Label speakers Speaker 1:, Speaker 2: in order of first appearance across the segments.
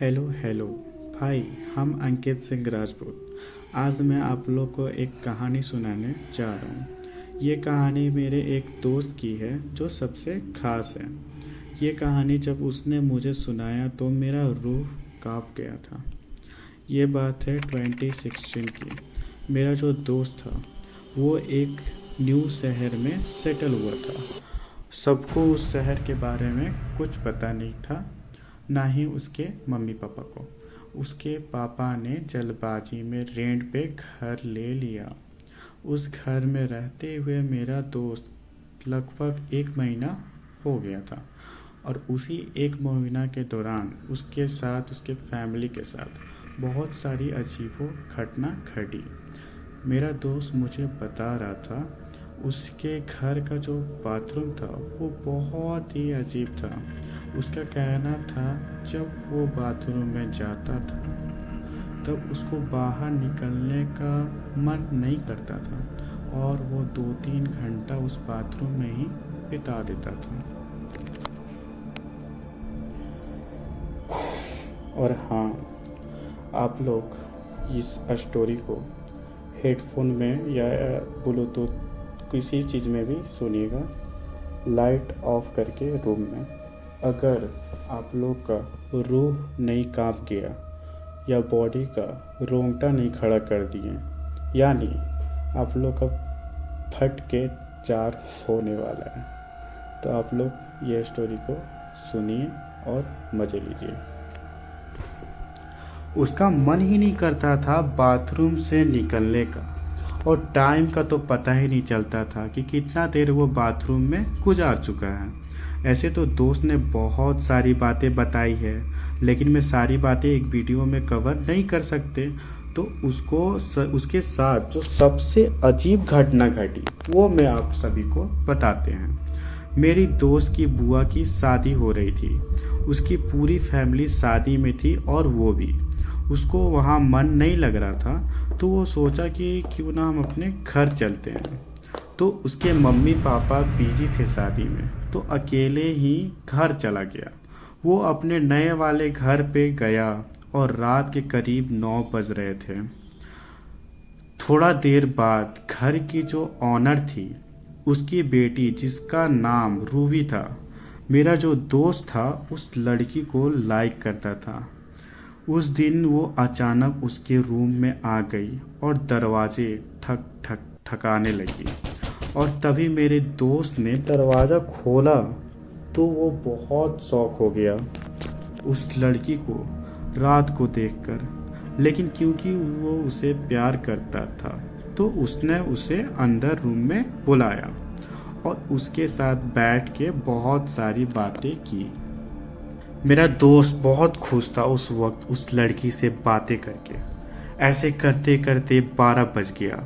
Speaker 1: Hello hello भाई। हम अंकित सिंह राजपूत। आज मैं आप लोग को एक कहानी सुनाने जा रहा हूँ। ये कहानी मेरे एक दोस्त की है जो सबसे ख़ास है। ये कहानी जब उसने मुझे सुनाया तो मेरा रूह कांप गया था। ये बात है 2016 की। मेरा जो दोस्त था वो एक न्यू शहर में सेटल हुआ था। सबको उस शहर के बारे में कुछ पता नहीं था, ना ही उसके मम्मी पापा को। उसके पापा ने जल्दबाजी में रेंट पे घर ले लिया। उस घर में रहते हुए मेरा दोस्त लगभग 1 महीना हो गया था, और उसी 1 महीना के दौरान उसके साथ, उसके फैमिली के साथ बहुत सारी अजीबो घटना घटी। मेरा दोस्त मुझे बता रहा था उसके घर का जो बाथरूम था वो बहुत ही अजीब था। उसका कहना था जब वो बाथरूम में जाता था तब उसको बाहर निकलने का मन नहीं करता था, और वो 2-3 घंटा उस बाथरूम में ही बिता देता था। और हाँ, आप लोग इस स्टोरी को हेडफोन में या ब्लूटूथ किसी चीज़ में भी सुनिएगा, लाइट ऑफ करके रूम में। अगर आप लोग का रूह नहीं कांप गया या बॉडी का रोंगटा नहीं खड़ा कर दिए, यानी आप लोग का फट के 4 होने वाला है, तो आप लोग ये स्टोरी को सुनिए और मज़े लीजिए। उसका मन ही नहीं करता था बाथरूम से निकलने का, और टाइम का तो पता ही नहीं चलता था कि कितना देर वो बाथरूम में गुजार चुका है। ऐसे तो दोस्त ने बहुत सारी बातें बताई है, लेकिन मैं सारी बातें एक वीडियो में कवर नहीं कर सकते, तो उसके साथ जो सबसे अजीब घटना घटी वो मैं आप सभी को बताते हैं। मेरी दोस्त की बुआ की शादी हो रही थी। उसकी पूरी फैमिली शादी में थी और वो भी। उसको वहाँ मन नहीं लग रहा था, तो वो सोचा कि क्यों ना हम अपने घर चलते हैं। तो उसके मम्मी पापा बिजी थे शादी में, तो अकेले ही घर चला गया। वो अपने नए वाले घर पे गया और रात के करीब 9 बज रहे थे। थोड़ा देर बाद घर की जो ऑनर थी, उसकी बेटी जिसका नाम रूबी था, मेरा जो दोस्त था उस लड़की को लाइक करता था। उस दिन वो अचानक उसके रूम में आ गई और दरवाजे ठक ठक ठकाने लगी, और तभी मेरे दोस्त ने दरवाज़ा खोला तो वो बहुत शॉक हो गया उस लड़की को रात को देखकर। लेकिन क्योंकि वो उसे प्यार करता था तो उसने उसे अंदर रूम में बुलाया और उसके साथ बैठ के बहुत सारी बातें की। मेरा दोस्त बहुत खुश था उस वक्त उस लड़की से बातें करके। ऐसे करते करते 12 बज गया।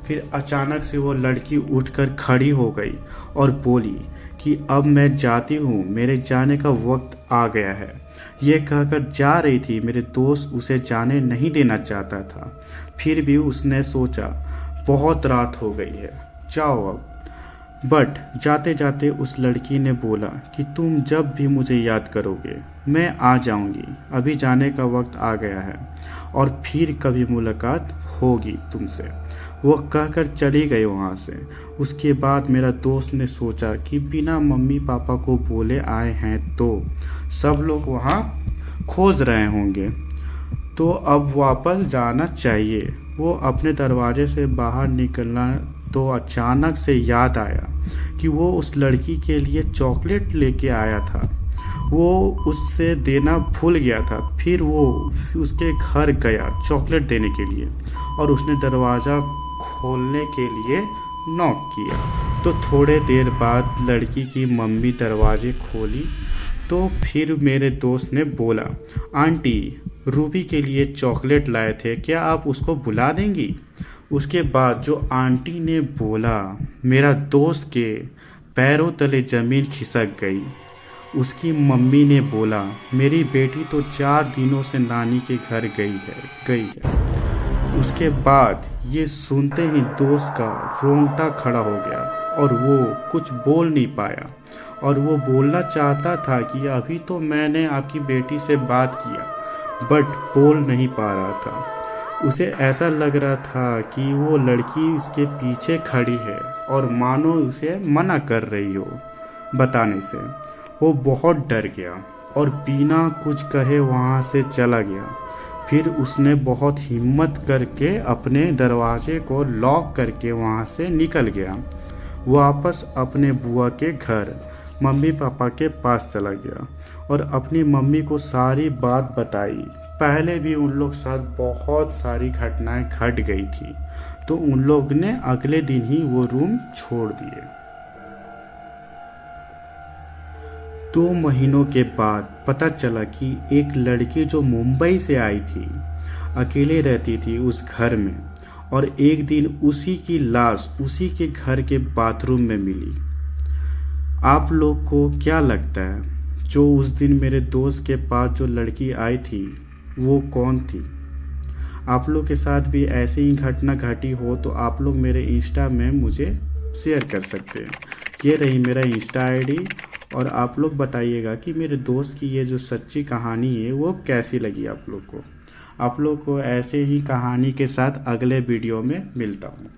Speaker 1: फिर अचानक से वो लड़की उठकर खड़ी हो गई और बोली कि अब मैं जाती हूँ, मेरे जाने का वक्त आ गया है। ये कहकर जा रही थी। मेरे दोस्त उसे जाने नहीं देना चाहता था, फिर भी उसने सोचा बहुत रात हो गई है, जाओ अब। बट जाते जाते उस लड़की ने बोला कि तुम जब भी मुझे याद करोगे मैं आ जाऊंगी, अभी जाने का वक्त आ गया है और फिर कभी मुलाकात होगी तुमसे। वो कहकर चली गई वहाँ से। उसके बाद मेरा दोस्त ने सोचा कि बिना मम्मी पापा को बोले आए हैं तो सब लोग वहाँ खोज रहे होंगे, तो अब वापस जाना चाहिए। वो अपने दरवाजे से बाहर निकलना तो अचानक से याद आया कि वो उस लड़की के लिए चॉकलेट लेके आया था। वो उससे देना भूल गया था। फिर वो उसके घर गया चॉकलेट देने के लिए, और उसने दरवाज़ा खोलने के लिए नॉक किया। तो थोड़े देर बाद लड़की की मम्मी दरवाजे खोली, तो फिर मेरे दोस्त ने बोला, आंटी रूबी के लिए चॉकलेट लाए थे, क्या आप उसको बुला देंगी? उसके बाद जो आंटी ने बोला, मेरा दोस्त के पैरों तले ज़मीन खिसक गई। उसकी मम्मी ने बोला, मेरी बेटी तो 4 दिनों से नानी के घर गई है। उसके बाद ये सुनते ही दोस्त का रोंगटा खड़ा हो गया और वो कुछ बोल नहीं पाया, और वो बोलना चाहता था कि अभी तो मैंने आपकी बेटी से बात किया, बट बोल नहीं पा रहा था। उसे ऐसा लग रहा था कि वो लड़की उसके पीछे खड़ी है और मानो उसे मना कर रही हो बताने से। वो बहुत डर गया और बिना कुछ कहे वहाँ से चला गया। फिर उसने बहुत हिम्मत करके अपने दरवाजे को लॉक करके वहाँ से निकल गया। वापस अपने बुआ के घर मम्मी पापा के पास चला गया और अपनी मम्मी को सारी बात बताई। पहले भी उन लोग साथ बहुत सारी घटनाएं घट गई थी, तो उन लोग ने अगले दिन ही वो रूम छोड़ दिए। 2 महीनों के बाद पता चला कि एक लड़की जो मुंबई से आई थी, अकेले रहती थी उस घर में, और एक दिन उसी की लाश उसी के घर के बाथरूम में मिली। आप लोग को क्या लगता है जो उस दिन मेरे दोस्त के पास जो लड़की आई थी वो कौन थी? आप लोग के साथ भी ऐसी ही घटना घटी हो तो आप लोग मेरे इंस्टा में मुझे शेयर कर सकते हैं। ये रही मेरा इंस्टा आईडी, और आप लोग बताइएगा कि मेरे दोस्त की ये जो सच्ची कहानी है वो कैसी लगी आप लोग को। आप लोग को ऐसे ही कहानी के साथ अगले वीडियो में मिलता हूँ।